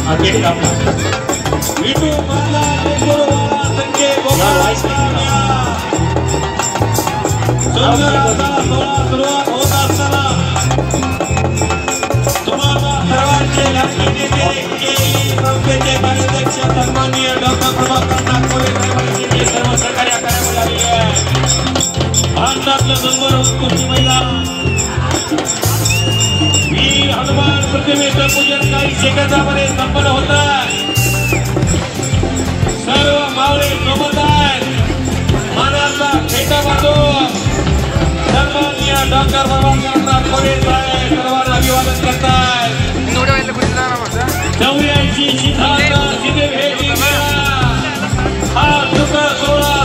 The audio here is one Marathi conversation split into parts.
अकेले आपला विटू माला लेकोरवाला संजय गोपाळ सुंदराचा सोहळा सुरुवात होत असताना तुम्हाला सर्वांचे लाडके नेते संस्थेचे कार्याध्यक्ष सन्माननीय डॉक्टर प्रभाकर नागपुरे साहेबांचे सर्व सहकार्य करायला लागले आहे। भारतातलं नंबर कुस्ती महिला वीर हनुमान प्रतिमेचं पूजन काही सेकंदामध्ये संपन्न होत आहे। सर्व मावळे सोबत आहेत। मानाचा फेटा बांधून सन्माननीय डॉक्टर प्रभाकर नागपुरे साहेब सर्वांना अभिवादन करतायत। 84 सिद्धार्थ सिद्धेवेदी हा सुखा सोहळा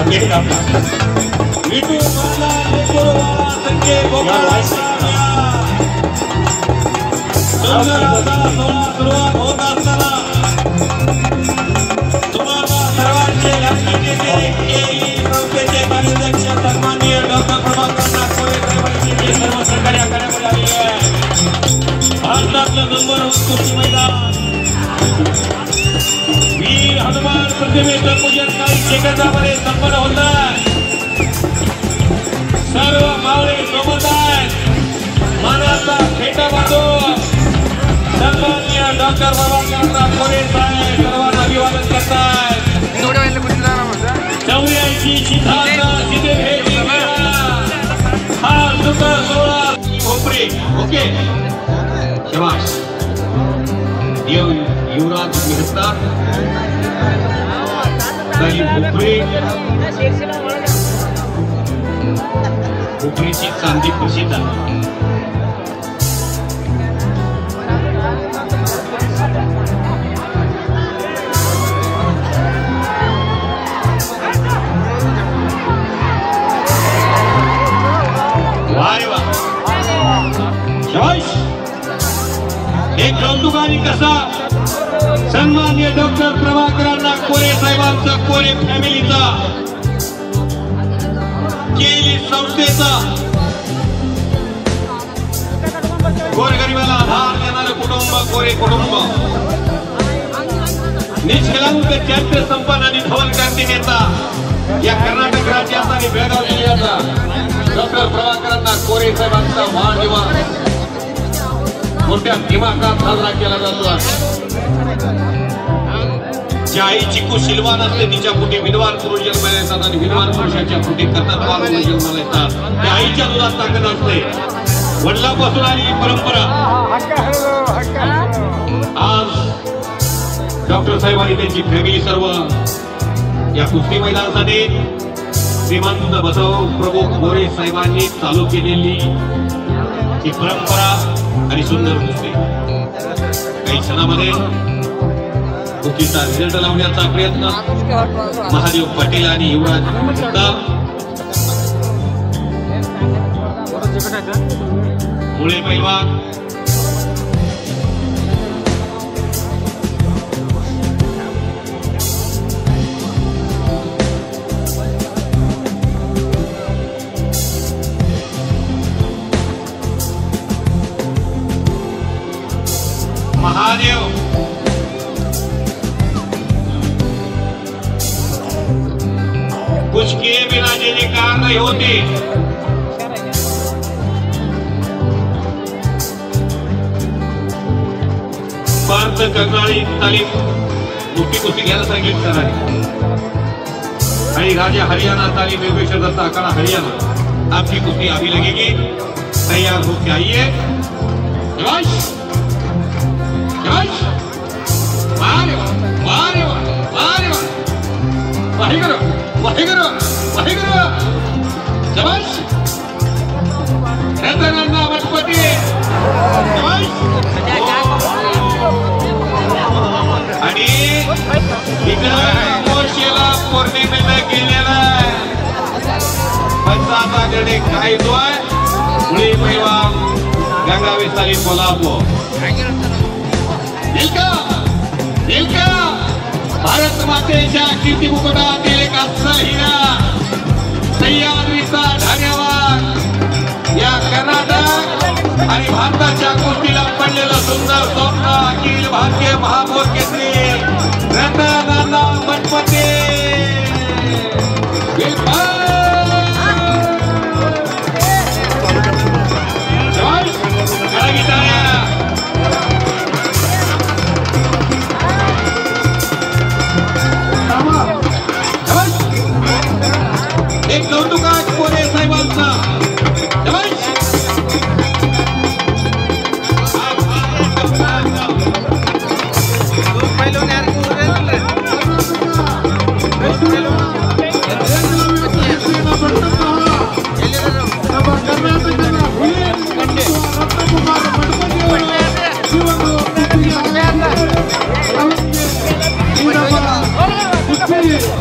अकेले आपला विटू माला लेकोरवाला संजय गोपाळ सुंदराचा सोहळा सुरुवात होत असताना तुम्हाला सर्वांचे लाडके नेते संस्थेचे कार्याध्यक्ष सन्माननीय डॉक्टर प्रभाकर नागपुरे साहेबांचे सर्व सहकार्य करायला लागले आहे। भारतातलं नंबर कुस्ती महिला वीर हनुमान प्रतिमेचं पूजन काही सेकंदामध्ये संपन्न होत आहे। सर्व मावळे सोबत आहेत। मानाचा फेटा बांधून सन्माननीय डॉक्टर प्रभाकर नागपुरे साहेब सर्वांना अभिवादन करतायत। 84 सिद्धार्थ सिद्धेवेदी हा सुखा सोहळा कोपरे ओके शाबाश युवराज मेहता कोपरीची चांदी प्रसिद्ध एक कौतुकाने कसा सन्माननीय डॉक्टर प्रभाकर नागपुरे साहेबांचा कोरे फॅमिलीचा केली संस्थेचा गोरगरिबाला आधार देणारं कुटुंब कोरे कुटुंब निष्कलंक चरित्र संपन्न आणि धवल क्रांती नेता या कर्नाटक राज्याचा आणि बेळगाव जिल्ह्याचा डॉक्टर प्रभाकर नागपुरे साहेबांचा वाढदिवस मोठ्या दिमागात साजरा केला जातो आहे। ज्या आई चिकू शिलवान असते तिच्या पोटी विद्वान पुरुष जन्माला येतात आणि विद्वान पुरुषाच्या पोटी कर्तव्यवान मुलं जन्माला येतात। त्या आईच्या दुधात ताकद असते। वडिलांपासून आलेली परंपरा आज डॉक्टर साहेब आणि त्यांची फॅमिली सर्व या कुस्ती मैदानासाठी श्रीमंत बसव प्रभू मोरे साहेबांनी चालू केलेली ही परंपरा आणि सुंदर कुस्ती काही क्षणामध्ये कुस्तीचा रिझल्ट लावण्याचा प्रयत्न महादेव पाटील आणि युवराज मुळे पैलवान महादेव कुछ किए बिना जिन्हें कार नहीं होती भारत कंगनाळी तालीम मुक्ती कुस्ती घ्यायला सांगितलं सरांनी आणि राजा हरियाणा तालीम योगेश्वर दत्ता अखाड़ा हरियाणा आपकी कुस्ती अभी लगेगी तैयार होके आइए। पौर्णिमेला गेलेला पंचायताकडे काय जो आहे मुळे पैलवान गंगावे साली कोल्हापूर भारत मातेच्या कीर्ती मुकुटातील एक असा हिरा सह्याद्रीचा धन्यवाद या कर्नाटक आणि भारताच्या कुस्तीला पडलेलं सुंदर स्वप्न अखिल भारतीय महापौर केसरी रत्नानाना मनपते एक कौतुकात कोरे साहेबांचा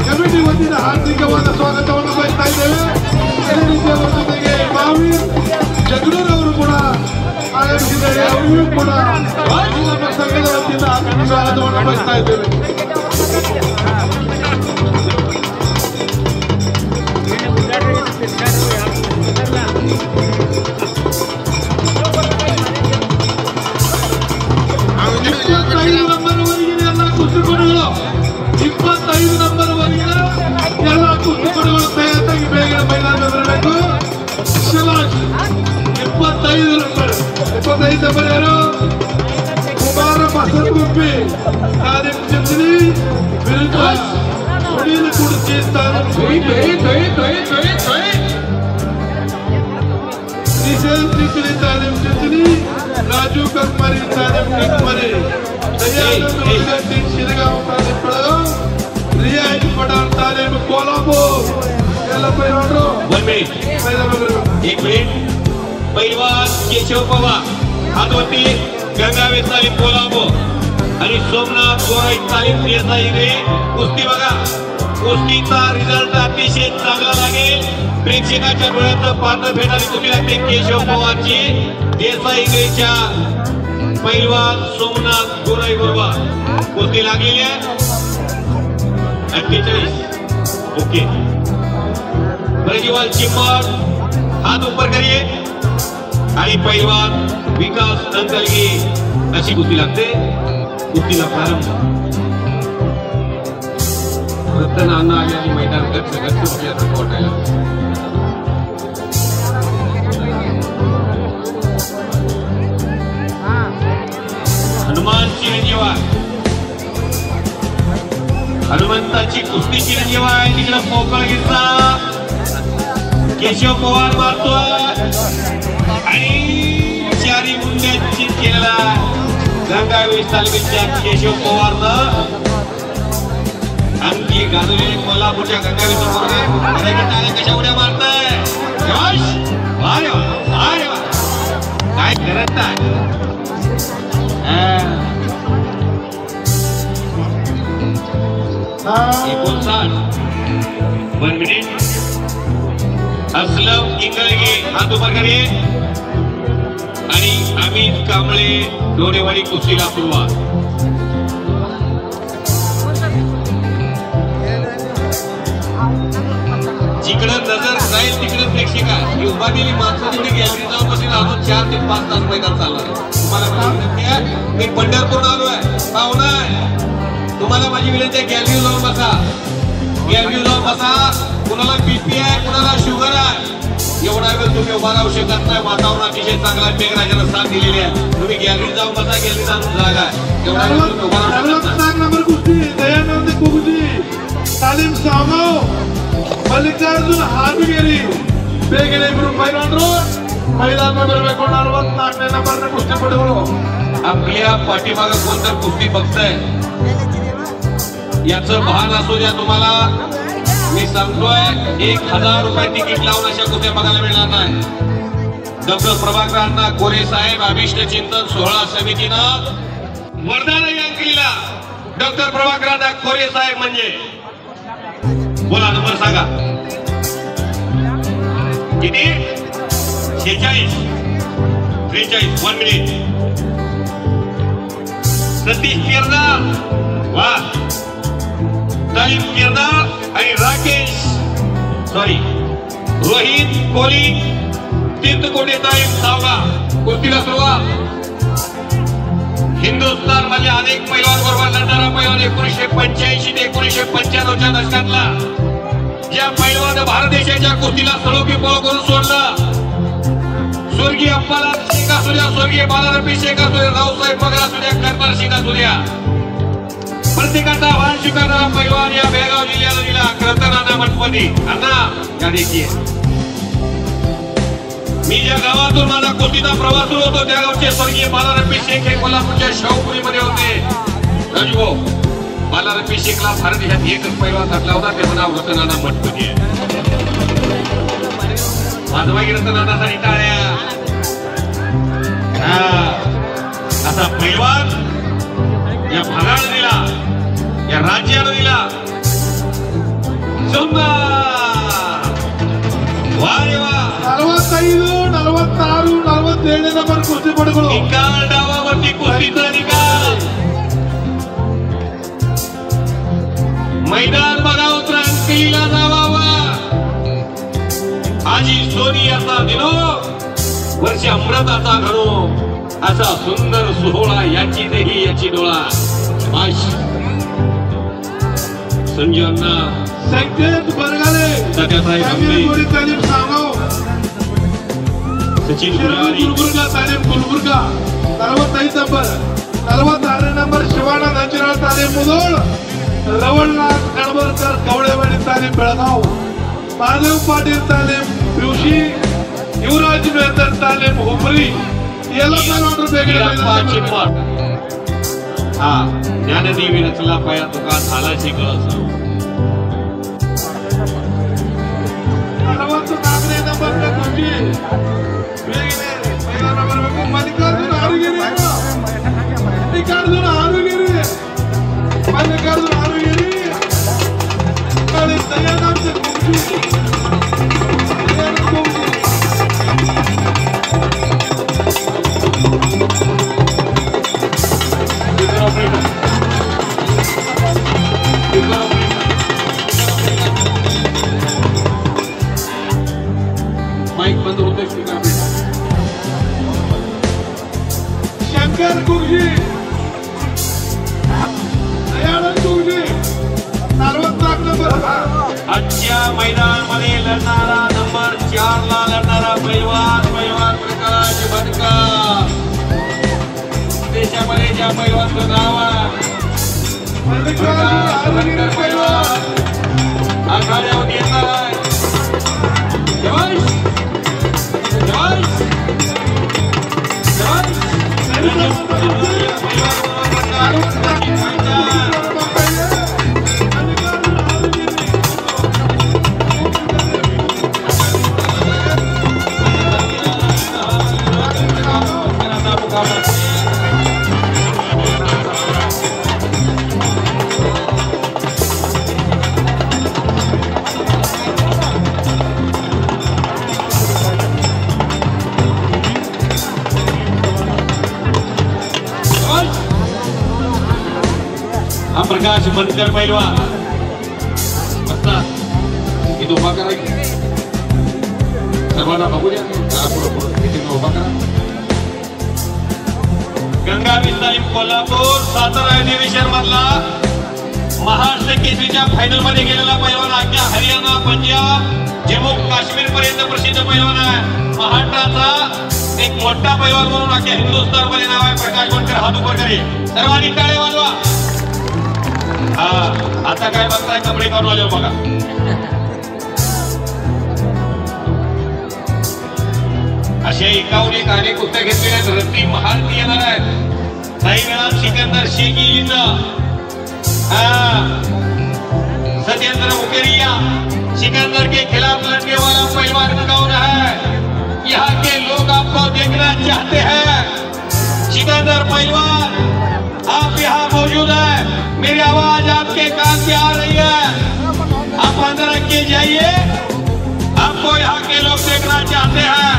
ಕಮಿಟಿ ವತಿಯಿಂದ ಹಾರ್ದಿಕವಾದ ಸ್ವಾಗತವನ್ನು ಬಯಸ್ತಾ ಇದ್ದೇವೆ. ಅದೇ ರೀತಿಯ ಜೊತೆಗೆ ಮಹಾವೀರ್ ಜಗಳೂರ್ ಅವರು ಕೂಡ ಆಗಮಿಸಿದ್ದಾರೆ. ಅವರಿಗೂ ಕೂಡ ನಮ್ಮ ಸಂಘದ ವತಿಯಿಂದ ಹಾರ್ದಿಕ ಸ್ವಾಗತವನ್ನು ಬಯಸ್ತಾ ಇದ್ದೇವೆ. कुमार बसत गुप्पी तालीम चिंचणी विरुद्ध वडील कुडची निशेल चिंचणी तालीम चिंचणी राजू ककमरी तालीम ककमरी दयानंद शिरगाव तालीम पडगाव रियाज पठाण तालीम कोल्हापूर याला पहिला एक मिनिट पैलवान केशव पवार हातवरती गंगावेश तालीम कोल्हापूर आणि सोमनाथ गोराई तालीम देसाई कुस्ती बघा. कुस्तीचा रिझल्ट अतिशय चांगला लागेल. प्रेक्षकाच्या डोळ्याचं पात्र भेटायला कुस्ती लागते. केशव पवारची देसाई च्या पैलवान सोमनाथ गोराई बरोबर कुस्ती लागलेली आहे. 48 ओके. प्रज्वल चिम्मर हात ऊपर करिए आणि पैलवान विकास अंकलगी अशी कुस्ती लागते. कुस्तीला प्रारंभ रतन अण्णा आले मैदान वाटायला हनुमान चिरंजीवा हनुमंताची कुस्ती चिरंजीवा आहे. तिकडे पोकळगीरचा केशव पवार मारतोय आणि चारी मुंड्यांची केलेला गंगावेश तालमीच्या केशव पवारनं आणखी गाजले कोल्हापूरच्या गंगावेश पवार कशा उड्या मारताय. काय करत नाही 1 मिनिट. असलम इंगळगे हात उपर करिए आणि अमित कांबळे डोरेवाडी कुस्तीला सुरुवात. जिकडे नजर जाईल तिकडे प्रेक्षका ही उभारलेली माणसं जेवढी गॅलरी जाऊन बसली अजून 4 ते 5 तास मैदान चालणार. तुम्हाला मी पंढरपूर आलोय पाहुणा आहे. तुम्हाला माझी विनंती आहे गॅलरी जाऊन बसा. गॅलरी जाऊन बसा. कुणाला बीपी आहे कुणाला शुगर आहे एवढा वेळ तुम्ही उभा राहू शकत नाही. वातावरण अतिशय चांगला मेघराजाला साथ दिलेली आहे. तुम्ही गॅलरी जाऊन बसा. गॅलरी जाऊन जागा आहे एवढा वेळ तुम्ही उभा राहू शकत नाही. नंबर कुस्ती दयानंद कुगजी तालीम सावगाव मल्लिकार्जुन हार्बिगेरी बेगेले ग्रुप पैलवान महिला नंबर बेकोणार 4 नंबर कुस्ती पडवलो. आपल्या पाठीमागं कोणतं कुस्ती बघताय याचं भान असू द्या. तुम्हाला मी सांगतोय 1000 रुपये तिकीट लावून अशा कुस्त्या बघायला मिळणार नाही. डॉक्टर प्रभाकर अण्णा कोरे साहेब अभिष्ट चिंतन सोहळा समितीनं वर्धाला अंकलीला डॉक्टर प्रभाकर अण्णा कोरे साहेब म्हणजे बोला नंबर सांगा किती 46 43 1 मिनिट सतीश केरदार वा तालीम केरदार आणि रोहित कोहली तीर्थकोटे तालीम सावगा कुस्तीला सुरुवात हिंदुस्थान मधल्या अनेक पैलवान बरोबर लढणारा पैलवान 1985 ते 1995च्या दशकातला ज्या पैलवान भारत देशाच्या कुस्तीला सळोखी पळ करून सोडलं स्वर्गीय अंबाला शेख असू द्या स्वर्गीय बालारपी शेख असू द्या रावसाहेब पगला असू द्या कर्मल शेख असू द्या प्रत्येकाचा आव्हान स्वीकारणारा पैलवान या बेळगाव जिल्ह्याला दिला क्रतनाना मठपती अण्णा या देखील मी ज्या गावातून माझा कुस्तीचा प्रवास सुरू होतो त्या गावचे स्वर्गीय बालारपी शेख हे कोल्हापूरच्या शाहूपुरीमध्ये होते राजभाऊ बालारपी शेखला भारत देशात एकच पैलवान घातला होता त्याचं नाव रतनाना मठपती आहे माझबाई रतनानासाठी टाळ्या असा पैलवान या भागाला दिला या राज्याला दिला ನಂಬರ್ ಕುಸ್ತಿ ಪಡೆಗಳು ನಿಕಾಲ್ ಡಾವಾವರ್ತಿ ಕುಸ್ತಿचा निकाल मैदान बघावं क्रांतीला जावावा आजी सोनियाचा दिनो वर्ष अमृताचा घडो असा सुंदर सोहळा याची देही याची डोळा संजय अण्णा संकेत बरगाले सत्यासाहेब आंबे तालीम सांगाव सचिन गुलबर्गा तालीम गुलबर्गा 46 नंबर शिवाना नंजराळ तालीम मुदोळ रवळनाथ कणबरकर कवळेवाडी तालीम बेळगाव महादेव पाटील तालीम पिवशी युवराज मेहतर तालीम हुमरी याला पण ऑर्डर वेगळे हा ज्ञानदेवी रचला पाया तुका झाला शिकला नंबर मल्लिकार्जुन आरुगिरी दयानंद माइक बंद होते शंकर गुरुजी दयानंद गुरुजी 40 नंबर आजच्या मैदान मध्ये लढणारा नंबर 4 ला लढणारा पैलवान प्रकाश भटका देशामध्ये ज्या पैलवानचं नाव आहे पैलवान आघाड्यावर येणार आहे प्रकाश बनकर पैलवान बसता इथं उभा करा सर्वांना बघू द्या उभा करा गंगावीर तालीम कोल्हापूर सातारा अधिवेशन मधला महाराष्ट्र केसरीच्या फायनल मध्ये गेलेला पैलवान अख्ख्या हरियाणा पंजाब जम्मू काश्मीर पर्यंत प्रसिद्ध पैलवान आहे महाराष्ट्राचा एक मोठा पैलवान म्हणून अख्ख्या हिंदुस्थान मध्ये नाव आहे प्रकाश बनकर हात उभा करे सर्वांनी टाळ्या वाजवा आता काय बघताय कपडे काढून आले बघा अशा एकाहून एक अनेक कुस्त्या घेतलेल्या रत्ती महारथी येणार आहेत काही वेळा सिकंदर शेखी सत्येंद्र मुकेरिया सिकंदर के खिलाफ लड़ने वाला पहलवान कौन है यहाँ के लोग आपको देखना चाहते हैं सिकंदर पहलवान आप यहाँ मौजूद है मेरी आवाज आपके कान पे आ रही है आप अंदर के जाइए आपको यहाँ के लोग देखना चाहते हैं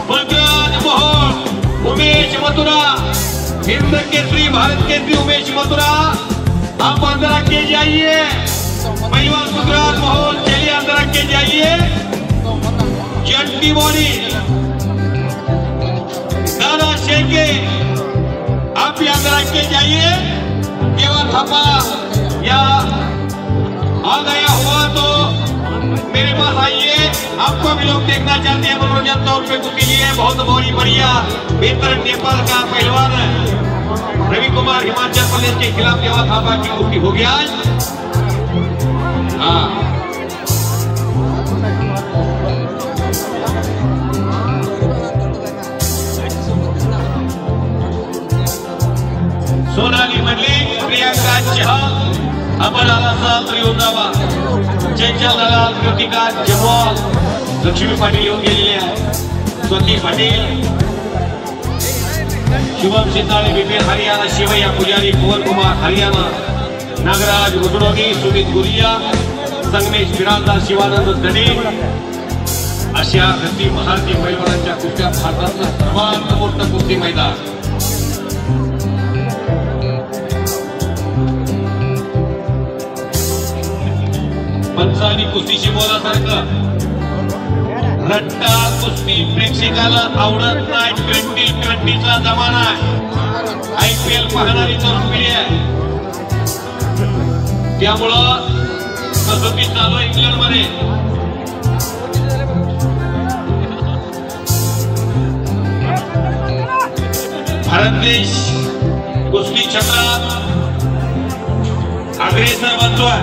पंकज मोहन उमेश मथुरा हिंद केसरी भारत केसरी उमेश मथुरा आप अंदर आके जाइए। पहलवान गुजरात माहौल चलिए अंदर आके जाइए। जंटी बॉडी दादा शेखे आप भी अंदर आके जाइए। केवल थापा या आ गया हुआ तो मेरे पास आइए। आपको भी लोग देखना चाहते हैं मनोरंजन तौर पे कुछ लिए बहुत बढ़िया बेहतर नेपाल का पहलवान रवि कुमार हिमाचल प्रदेश के खिलाफ देवा थापा की कुश्ती हो गया आज। हाँ सोनाली मलिक प्रियंका चहल अमर आलासा त्रियोदावा चंचल दलाल कृतिका जमवाल लक्ष्मी पाटील येऊन गेलेले आहे। स्वती पाटील शुभम सितारे बिपिन हरियाणा शिवैया पुजारी कुंवर कुमार हरियाणा नागराज गुजरोगी सुमित गुरिया संगमेश बिराजदार शिवानंद धने अशा गती महारथी पैलवानांच्या कुस्त्या भारतातलं सर्वात मोठं कुस्ती मैदान। पंचानी कुस्तीची बोलासारखं रट्टा कुस्ती प्रेक्षकाला आवडत नाही। 2020चा जमाना आहे। IPL पाहणारी तरुण पिढी आहे त्यामुळं कसोटी चालू आहे इंग्लंड मध्ये। भारत देश कुस्ती क्षेत्रात अग्रेसर बनतोय।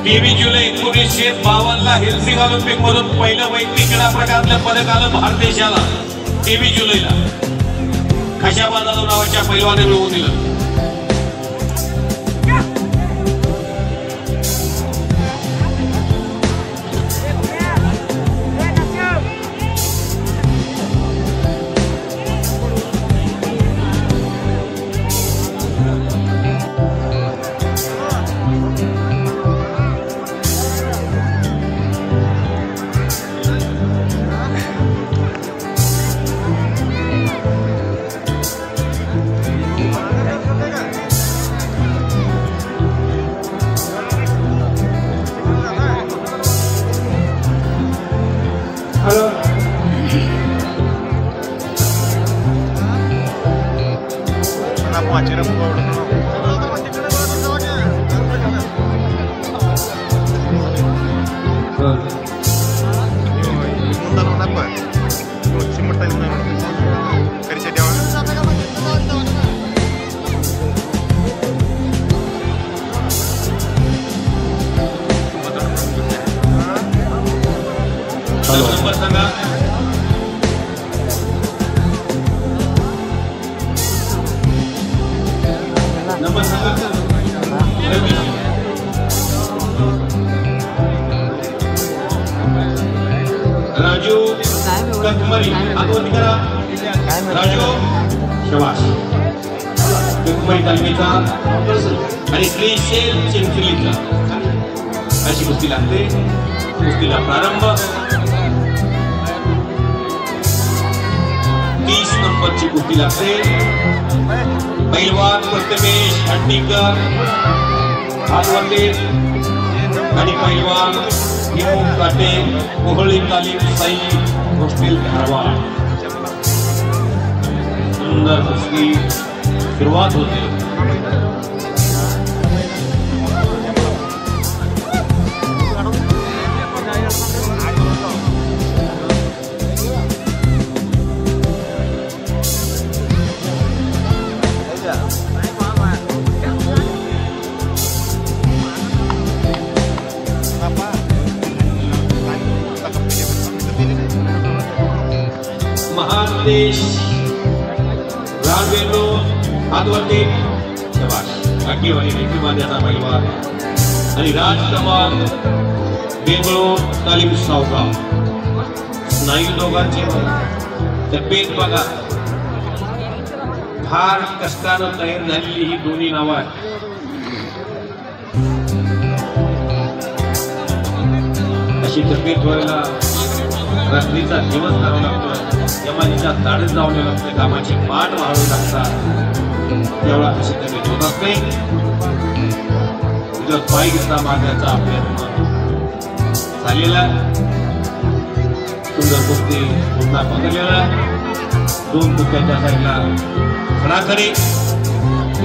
23 जुलै 1952 हेल्सिंकी ऑलिम्पिक मधून पहिलं वैयक्तिक क्रीडा प्रकारातलं पदक आलं भारत देशाला। 23 जुलैला खशाबा जाधव नावाच्या पैलवानाने मिळवून दिलं। नंबर सांगा। नंबर सांगा। राजू ककमरी आगवती करा। राजू शबाश ककमरी तालमीचा आणि श्रीशैल चिंचलीचा अशी कुस्ती लागते। कुस्तीला प्रारंभ 30 नंबरची कुस्ती लागते। पैलवान प्रथमेश हंडीकर हातवरती आणि पैलवान हिमू काटे कोहळी तालीम साई हॉस्टेल धारवाड। सुंदर कुस्ती सुरुवात होते। महादेश राजवेंद्र आदवती शबाश भाग्यवानी विक्रीमान्याचा पैलवान आणि राजकमाल बेंगळूर तालीम सावगाव। स्नायू दोघांचे तब्येत बघा फार कष्टानं तयार झालेली ही दोन्ही नावं आहेत। अशी तब्येत व्हायला रात्रीचा दिवस करावा लागतो। यमाजीच्या ताडीत जाऊन लागते, कामाची मान वाढवू लागतात. तेवढा अशी तब्येत होत असते. तिथं पाय घेतला मारण्याचा प्रयत्न झालेला. सुंदर कुस्ती पुन्हा पकडलेला. 2 कुस्त्याच्या साईडला खडाखडी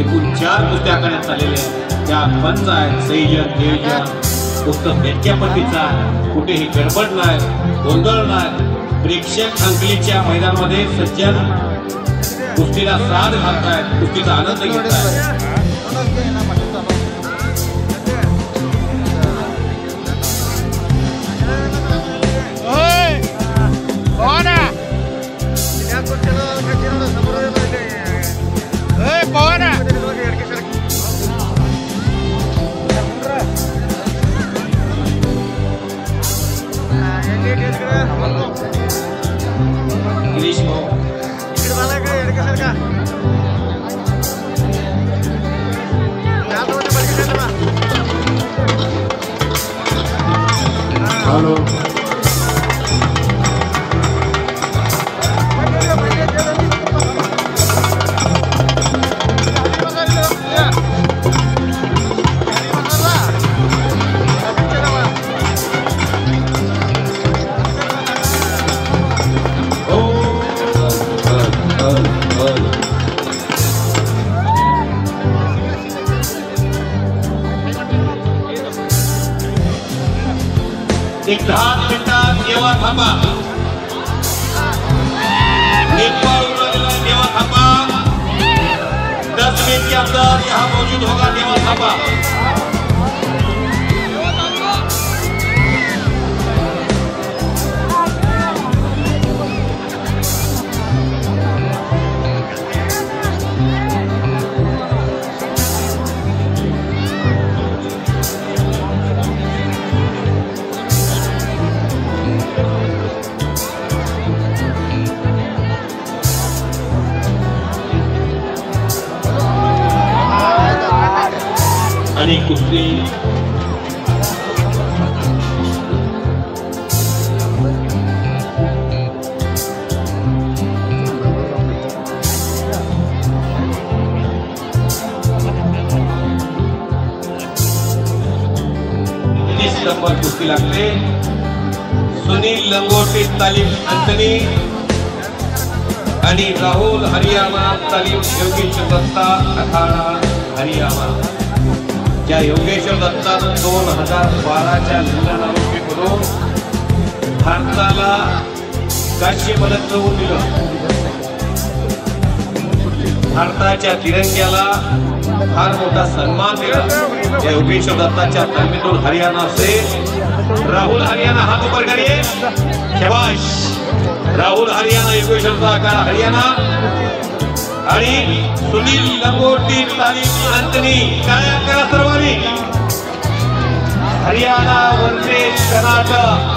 एकूण 4 कुस्त्या करण्यात आलेल्या. त्या पंच आहेत, संयोजन नियोजन पुस्तक नेटक्यापट्टीचा. कुठेही गडबड नाही, गोंधळ नाही. प्रेक्षक अंकलीच्या मैदानामध्ये सज्जन कुस्तीला साथ घालतायत, कुस्तीचा आनंद घेतायत. हॅलो एक 10 मिनिटात देवा थांबा. नेपाल देवा थांबा. 10 मिनट के अंदर यहाँ मौजूद होगा देवा थांबा. आणि कुस्ती नंबर कुस्ती लागते. सुनील लंगोटे तालीम अंतनी आणि राहुल हरियाणा तालीम योगेश्वर दत्ता अखाडा हरियाणा. ज्या योगेश्वर दत्तानं 2012च्या जिल्हा करून भारताला काश्य पदक मिळवून दिलं. भारताच्या तिरंग्याला फार मोठा सन्मान दिला. या योगेश्वर दत्ताच्या तालमीतून हरियाणा से राहुल हरियाणा हात ऊपर करिए. शाबाश. राहुल हरियाणा योगेश्वरचा आकार हरियाणा आणि सुनील लंगोटी तालीम अंतनी. काय करा सर्वांनी. हरियाणा वर्सेस कर्नाटक.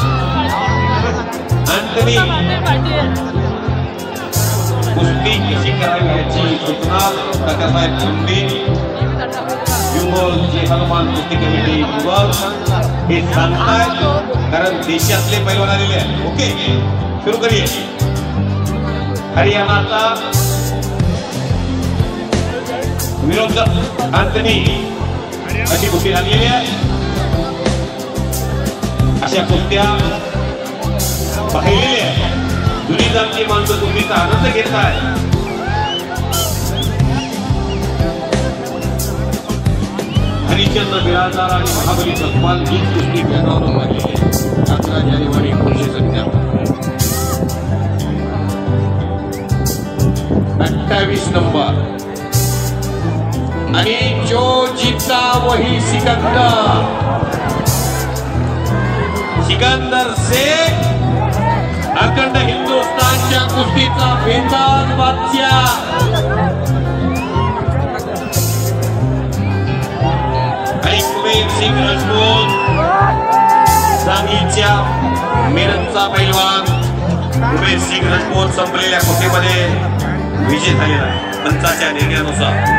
अंतनी कुस्ती कशी करावी याची सूचना काकासाहेब शिंदे जे हनुमान कुस्ती कमिटी हे सांगतायत, कारण देशातले पैलवान आलेले आहेत. ओके, सुरू करूया. हरियाणाचा विरोध अंतनी अशी कुस्ती लागलेली आहे. अशा कुस्त्या पाहिलेल्या आहेत. जुनी जामची माणसं कुस्तीचा आनंद घेत आहेत. हरिश्चंद्र बिराजदार आणि महाबली जगपाल ही कुस्ती बेळगावला पाहिलेली आहे. 11 जानेवारी 1997. 28 नंबर. आणि जो जीता वही सिकंदर. सिकंदर से अखंड हिंदुस्थानच्या कुस्तीचा बेताज बादशाह. आणि कुबेर सिंग राजपूत सांगलीच्या मेरठचा पैलवान कुबेर सिंग राजपूत संपलेल्या कुस्तीमध्ये विजय झालेला आहे पंचाच्या निर्णयानुसार.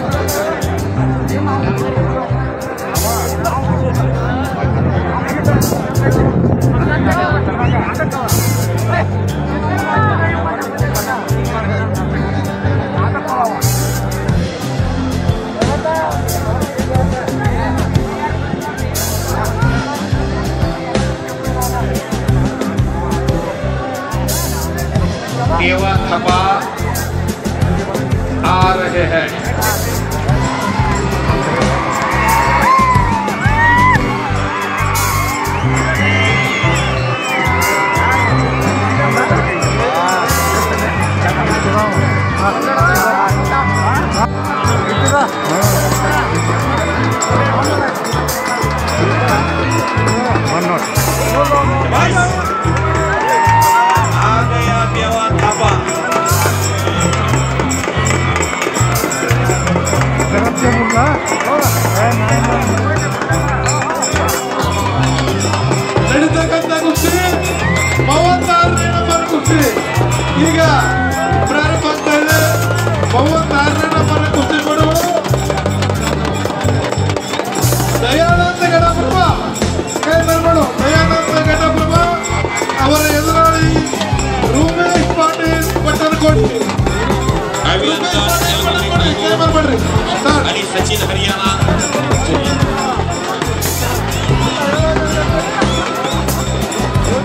आणि सचिन हरियाणा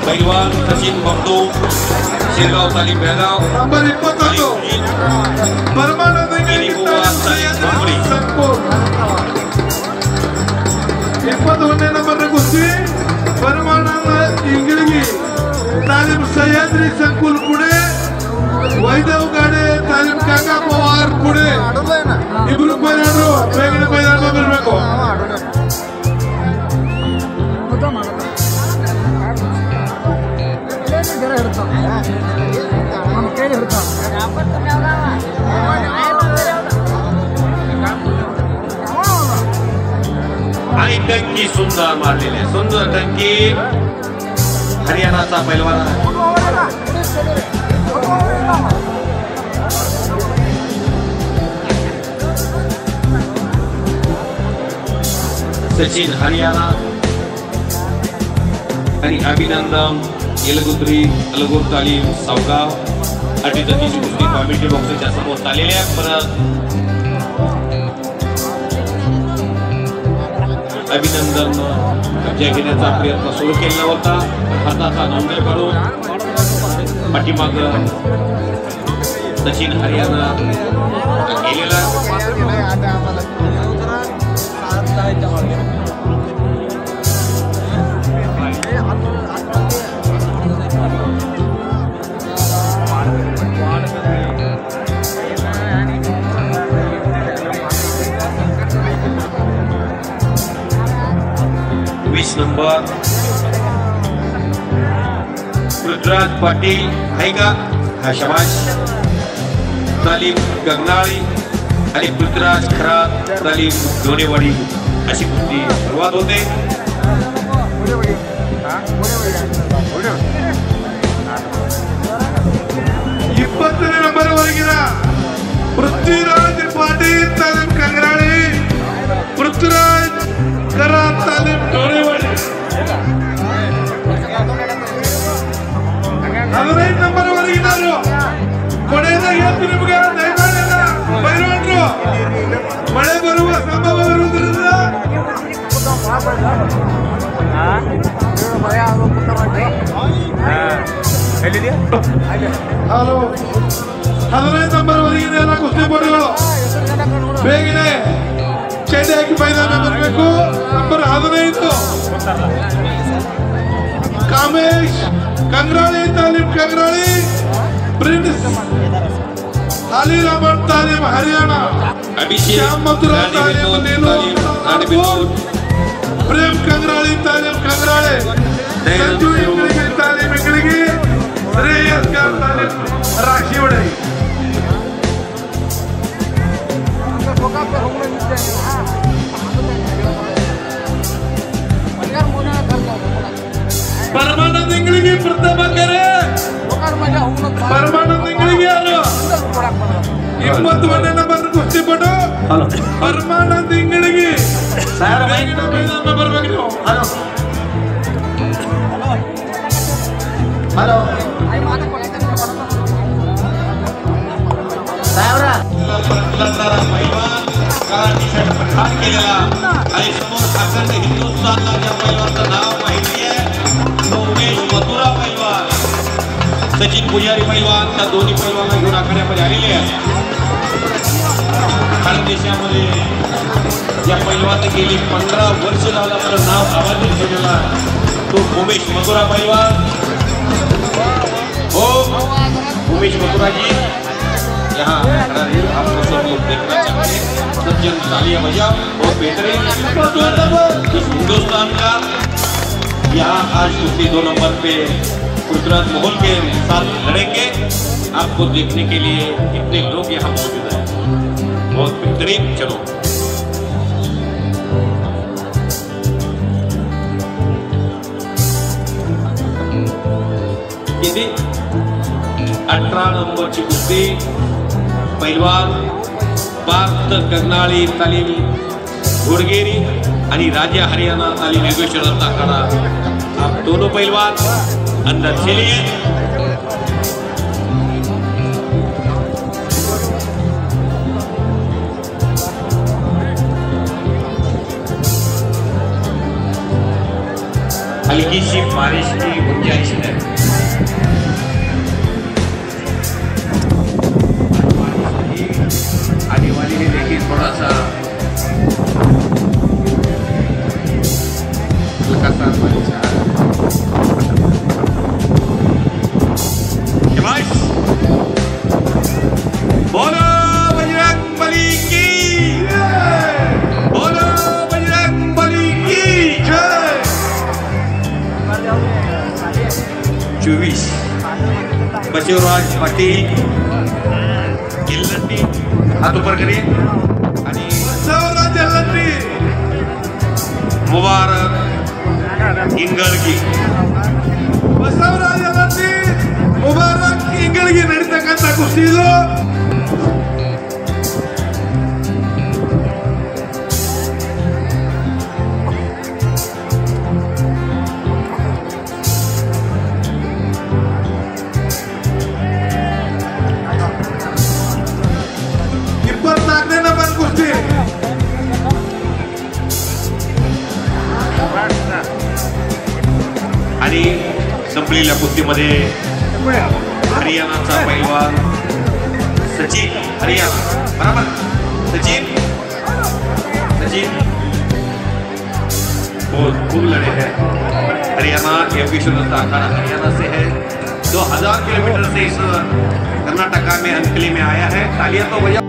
पैलवान सचिन बंडू शेरगाव तालीम बेळगाव नंबर 21 परमानंद इंगळगी संकुल 21ನೇ नंबर कुस्ती परमानंद इंगळगी तालीम सह्याद्री संकुल पुणे वैदेव गाडे तालीम काका पवार पुणे ಇಬ್ರು ಪೈಲವಾನರು ಬೇಗನೆ ಮೈದಾನ ಬರಬೇಕು आणि टंकी सुंदर मारलेले सुंदर टंकी हरियाणाचा पैलवान सचिन हरियाणा आणि अभिनंदन येलगुत्री अलगूर तालीम सावगाव अटीतटीची कुस्ती कॉमेडी बॉक्सच्या समोर चाललेल्या परत अभिनंदन कब्जा घेण्याचा प्रयत्न सुरू केला होता हाताचा नोंदणी करून पाठीमाग सचिन हरियाणा गेलेला 20 नंबर पृथ्वीराज पाटील आहे का हा शबाश तालीम गगनाळी आणि पृथ्वीराज खरात तालीम दोनेवाडी अशी कुस्ती सुरुवात होते. नंबर वरगिನ पृथ्वीराज पाटील तालीम गगनाळी पृथ्वीराज खरात तालीम दोनेवाडी 15 नंबर वरಗಿನರು ಕೊನೆಯದಾಗಿ ನಿಮಗೆ ದಯಮಾಡಿ ಬೈರವಂತರು ಮಳೆ ಬರುವ ಸಂಭವ ಇರುವುದರಿಂದ ಹಲೋ 15 ನಂಬರ್ ವರೆಗಿನ ಕುಸ್ತಿಪಟುಗಳು ಬೇಗನೆ ಚೇಂಜ್ ಹಾಕಿ ಮೈದಾನ ಬರಬೇಕು. ನಂಬರ್ 15 ಕಾಮೇಶ್ ಕಂಗ್ರಾಳಿ ತಾಲೀಮ್ ಕಂಗ್ರಾಳಿ प्रिंस अली रमन तालीम हरियाणा श्याम मथुरा तालीम नीलोर प्रेम कंगराळी तालीम कंगराळे संजू इंगळगी तालीम इंगळगी श्रेयस गार तालीम राशिवडे परमानंद इंगळगी प्रथम करे परमानंद इंगळगी आलो 21ನೇ ನಂಬರ್ ಕುಸ್ತಿಪಟು परमानंद इंगळगी ಸರ್ ಮೈದಾನ ಬರಬೇಕು ನೀವು. ಹಲೋ सावरा लढणारा पैलवान काळा टी शर्ट पठाण केलेला आणि समोर अखंड हिंदुस्थानला ज्या पैलवानचं नाव माहिती आहे तो उमेश मथुरा पैलवान सचिन पुजारी पैलवान त्या दोन्ही पैलवानांना घेऊन आखाड्यामध्ये आलेले आहेत. भारत देशामध्ये या पैलवानने गेली 15 वर्ष झालं आपलं नाव आवाजित केलेलं तो उमेश मथुरा पैलवान. हो उमेश मथुरा जी यहाँ आप सब लोग देखना चाहते हैं सज्जन तालियां बजाओ और बेहतरीन इस हिंदुस्तान का यहाँ आज कुश्ती 2 नंबर पे पृथ्वीराज माहौल के साथ लड़ेंगे. आपको देखने के लिए कितने लोग यहाँ मौजूद हैं बहुत बेहतरीन. चलो किती 18 नंबरची कुस्ती पैलवान पार्थ गगनाळी तालीम घोडगेरी आणि राजा हरियाणा तालीम योगेश्वर दत्ता अखाड़ा. आप दोनों पैलवान अंदर चलिए. हल्की सी बारिश की गुंजाइश है। आने वाली है, लेकिन थोड़ा सा हल्का सा बोलो बजरंगबली की, बोलो बजरंगबली की जय। 24 बसवराज पाटील गिल्लंडी, हाथ ऊपर करिए, आणि बसवराज गिल्लंडी, मुबारक इंगळगी, बसवराज गिल्लंडी मुबारक इंगळगी ನಡೀತಕ್ಕಂತ ಕುಸ್ತಿದು आणि संपलेल्या कुस्तीमध्ये हरियाणाचा पैलवान सचिन, हरियाणा बराबर, सचिन बहुत खूब लड़े हैं। हरियाणा ये विश्वनाथ अखाड़ा हरियाणा से है, 2000 किलोमीटर से इस कर्नाटका में अंकली में आया है। तालियां तो भैया